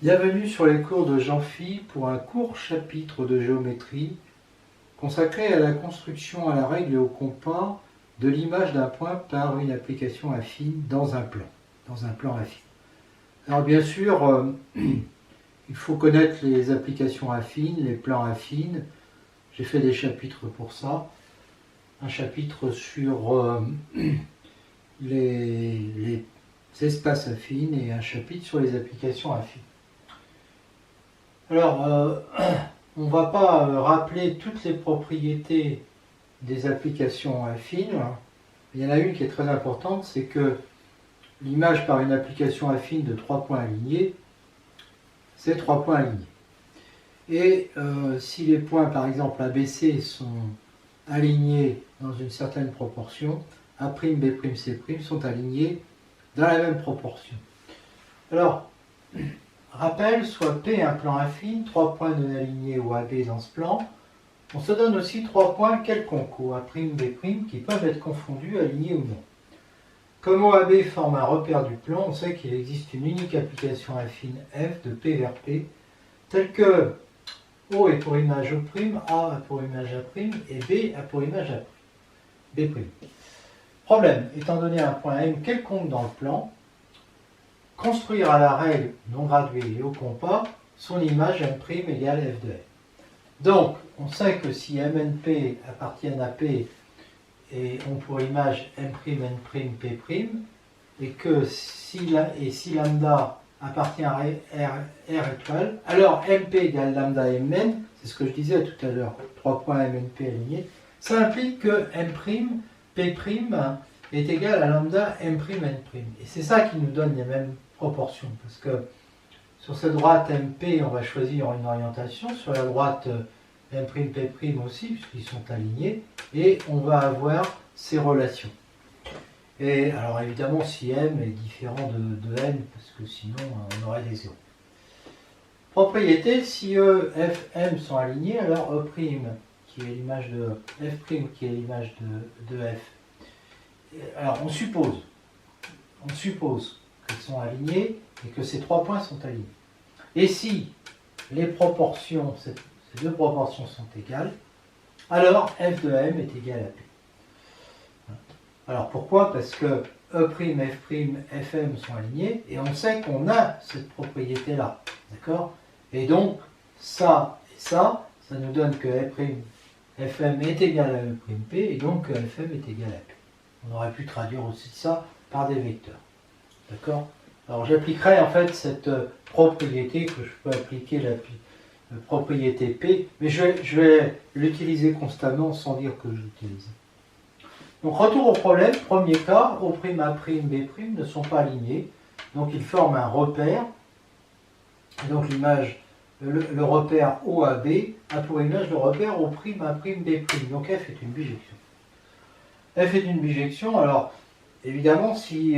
Bienvenue sur les cours de Jean-Phi pour un court chapitre de géométrie consacré à la construction à la règle et au compas de l'image d'un point par une application affine dans un plan affine. Alors bien sûr, il faut connaître les applications affines, les plans affines. J'ai fait des chapitres pour ça. Un chapitre sur les espaces affines et un chapitre sur les applications affines. Alors, on ne va pas rappeler toutes les propriétés des applications affines. Il y en a une qui est très importante, c'est que l'image par une application affine de 3 points alignés, c'est 3 points alignés. Et si les points, par exemple ABC, sont alignés dans une certaine proportion, A', B', C' sont alignés dans la même proportion. Alors, rappel, soit P un plan affine, 3 points non alignés ou AB dans ce plan. On se donne aussi 3 points quelconques, ou A', B', qui peuvent être confondus, alignés ou non. Comme OAB forme un repère du plan, on sait qu'il existe une unique application affine F de P vers P, telle que O est pour image O', A pour image A', et B a pour image A', B'. Problème, étant donné un point M quelconque dans le plan, construire à la règle non graduée et au compas son image M' égale F de M. Donc, on sait que si MNP appartiennent à P et ont pour image M', N', P', et que si lambda appartient à R étoile, alors MP égale lambda Mn, c'est ce que je disais tout à l'heure, 3 points MNP alignés, ça implique que M', P' est égal à lambda M', N'. Et c'est ça qui nous donne les mêmes proportions, parce que sur cette droite MP, on va choisir une orientation, sur la droite M', P' aussi, puisqu'ils sont alignés, et on va avoir ces relations. Et alors évidemment, si M est différent de N, parce que sinon on aurait des zéros. Propriété, si E, F, M sont alignés, alors E', qui est l'image de F', qui est l'image de F. Alors on suppose qu'ils sont alignés et que ces 3 points sont alignés. Et si les proportions, ces deux proportions sont égales, alors F de M est égal à P. Alors pourquoi? Parce que E', F', Fm sont alignés et on sait qu'on a cette propriété-là. D'accord? Et donc, ça et ça nous donne que Fm est égal à E'P et donc que Fm est égal à P. On aurait pu traduire aussi ça par des vecteurs. D'accord? Alors j'appliquerai en fait cette propriété que je peux appliquer la propriété P, mais je vais l'utiliser constamment sans dire que je l'utilise. Donc retour au problème, premier cas, O', A', B' ne sont pas alignés, donc ils forment un repère, et donc l'image, le repère OAB a pour image le repère O', A', B', donc F est une bijection. F est une bijection, alors évidemment si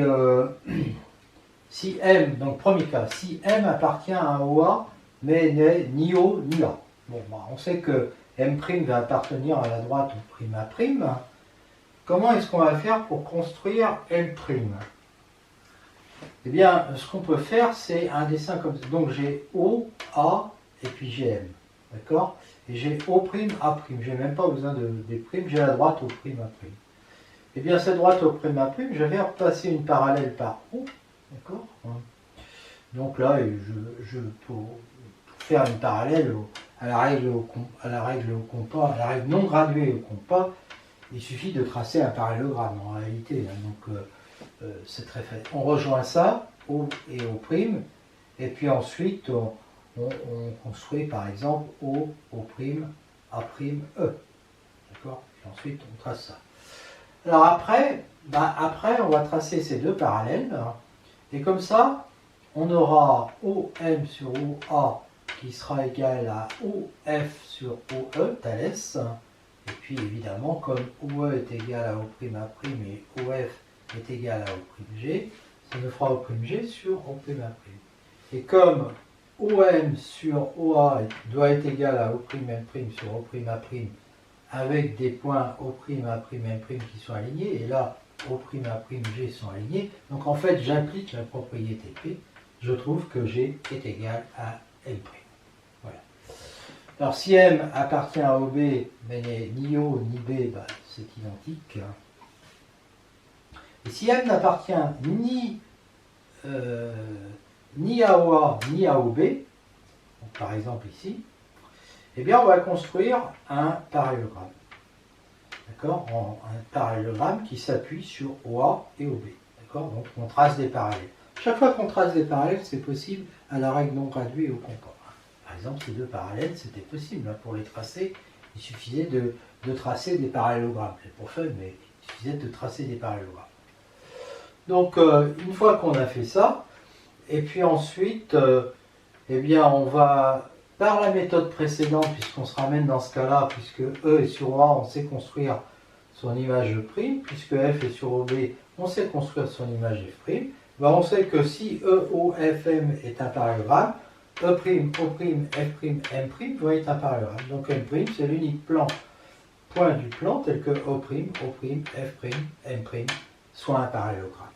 M, donc premier cas, si M appartient à un OA, mais n'est ni O ni A. Bon, on sait que M' va appartenir à la droite au' A'. Comment est-ce qu'on va faire pour construire L'? Eh bien, ce qu'on peut faire, c'est un dessin comme ça. Donc j'ai O, A, et puis j'ai M. D'accord? Et j'ai O', A'. J'ai même pas besoin des primes, j'ai la droite au' A'. Eh bien, cette droite au' A', je vais repasser une parallèle par O. D'accord? Donc là, pour faire une parallèle à la règle au compas, à la règle non graduée au compas, il suffit de tracer un parallélogramme en réalité. Donc c'est très facile. On rejoint ça, O et O', et puis ensuite on construit par exemple O, O', A', E. D'accord? Et ensuite on trace ça. Alors après, on va tracer ces deux parallèles, et comme ça, on aura OM sur OA qui sera égal à OF sur OE, Thalès. Et puis évidemment, comme OE est égal à O'A' et OF est égal à O'G, ça nous fera O'G sur O'A'. Et comme OM sur OA doit être égal à O'M' sur O'A' avec des points O'A', M' qui sont alignés, et là O'A', G sont alignés, donc en fait j'applique la propriété P, je trouve que G est égal à M'. Voilà. Alors si M appartient à OB, mais n'est ni O ni B, bah, c'est identique. Et si M n'appartient ni à OA ni à OB, donc par exemple ici, eh bien on va construire un parallélogramme. D'accord? Un parallélogramme qui s'appuie sur OA et OB. D'accord? Donc on trace des parallèles. Chaque fois qu'on trace des parallèles, c'est possible à la règle non graduée au compas. Par exemple, ces deux parallèles, c'était possible. Pour les tracer, il suffisait de tracer des parallélogrammes. C'est pour fun, mais il suffisait de tracer des parallélogrammes. Donc, une fois qu'on a fait ça, et puis ensuite, eh bien, on va, par la méthode précédente, puisqu'on se ramène dans ce cas-là, puisque E est sur A, on sait construire son image E', puisque F est sur OB, on sait construire son image F', ben on sait que si EOFM est un parallélogramme, E', O', F', M' vont être un parallélogramme. Donc M', c'est l'unique point du plan tel que O', F', M' soit un parallélogramme.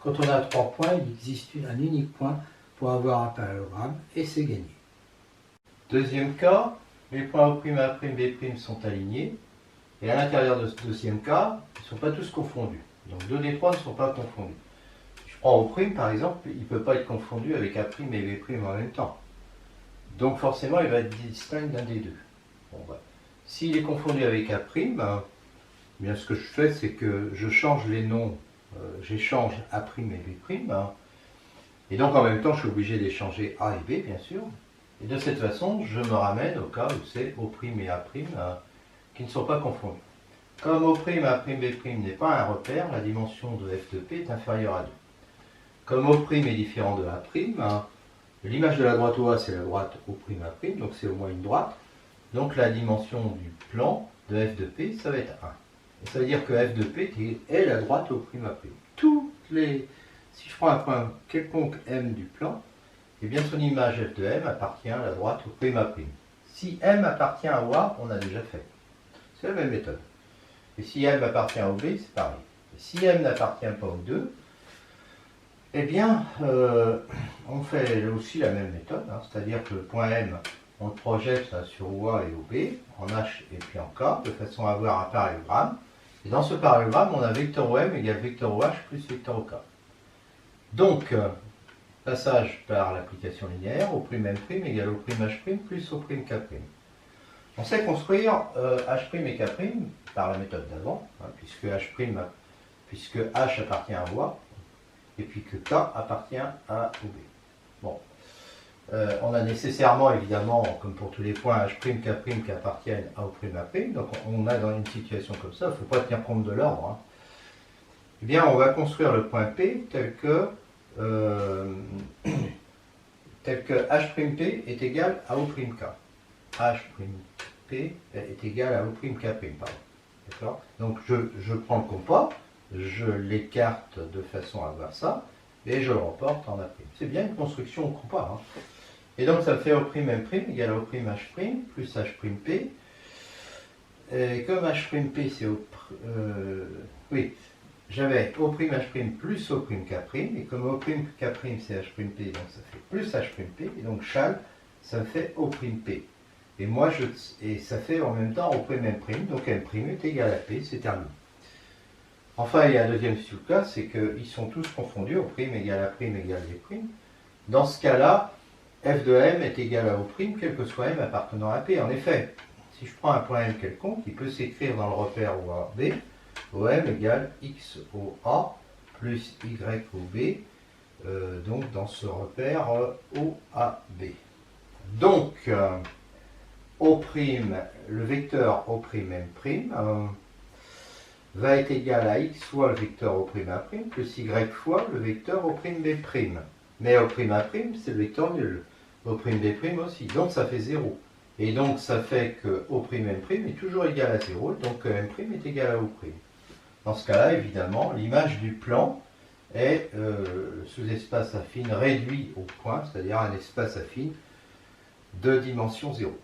Quand on a 3 points, il existe un unique point pour avoir un parallélogramme et c'est gagné. Deuxième cas, les points O', A', B' sont alignés et à l'intérieur de ce deuxième cas, ils ne sont pas tous confondus. Donc 2 des 3 ne sont pas confondus. Je prends O', par exemple, il ne peut pas être confondu avec A' et B' en même temps. Donc forcément, il va être distinct d'un des deux. Bon, s'il est confondu avec A', bien ce que je fais, c'est que je change les noms, j'échange A' et B', et donc en même temps, je suis obligé d'échanger A et B, bien sûr. Et de cette façon, je me ramène au cas où c'est O' et A' qui ne sont pas confondus. Comme O', A', B' n'est pas un repère, la dimension de F de P est inférieure à 2. Comme O' est différent de A', l'image de la droite OA, c'est la droite O', A', donc c'est au moins une droite. Donc la dimension du plan de F de P, ça va être 1. Et ça veut dire que F de P est la droite O', A'. Si je prends un point quelconque M du plan, eh bien son image F de M appartient à la droite O', A'. Si M appartient à OA, on a déjà fait. C'est la même méthode. Et si M appartient à OB, c'est pareil. Et si M n'appartient pas aux deux, eh bien, on fait aussi la même méthode, c'est-à-dire que le point M, on le projette sur OA et OB, en H et puis en K, de façon à avoir un parallélogramme. Et dans ce parallélogramme, on a vecteur OM égale vecteur OH plus vecteur OK. Donc, passage par l'application linéaire, O', M' égale O'H' plus O'K'. On sait construire H' et K' par la méthode d'avant, puisque H appartient à OA, et puis que K appartient à OB. Bon. On a nécessairement, évidemment, comme pour tous les points H', K' qui appartiennent à O', A', donc on a dans une situation comme ça, il ne faut pas tenir compte de l'ordre. Eh bien, on va construire le point P tel que H', est égal à O'K. H', est égal à O'K', d'accord? Donc je prends le compas, je l'écarte de façon à avoir ça, et je le reporte en A'. C'est bien une construction au compas. Et donc ça me fait O'M' égale O'H' plus H'P. Et comme H'P c'est oui, j'avais O'H' plus O'K', et comme O'K' c'est H'P, donc ça fait plus H'P, et donc chal, ça me fait O'P. Et moi, et ça fait en même temps O'M', donc M' est égal à P, c'est terminé. Enfin, il y a un deuxième cas, c'est qu'ils sont tous confondus, O'M égale A' égale B'. Dans ce cas-là, F de M est égal à O', quel que soit M appartenant à P. En effet, si je prends un point M quelconque, il peut s'écrire dans le repère OAB, OM égale XOA plus YOB, donc dans ce repère OAB. Donc, O', le vecteur O'M' va être égal à X fois le vecteur O'A' plus Y fois le vecteur O'B'. Mais O'A', c'est le vecteur nul. O'B' aussi. Donc ça fait 0. Et donc ça fait que O'M' est toujours égal à 0. Donc M' est égal à O'. Dans ce cas-là, évidemment, l'image du plan est sous espace affine réduit au point, c'est-à-dire un espace affine de dimension 0.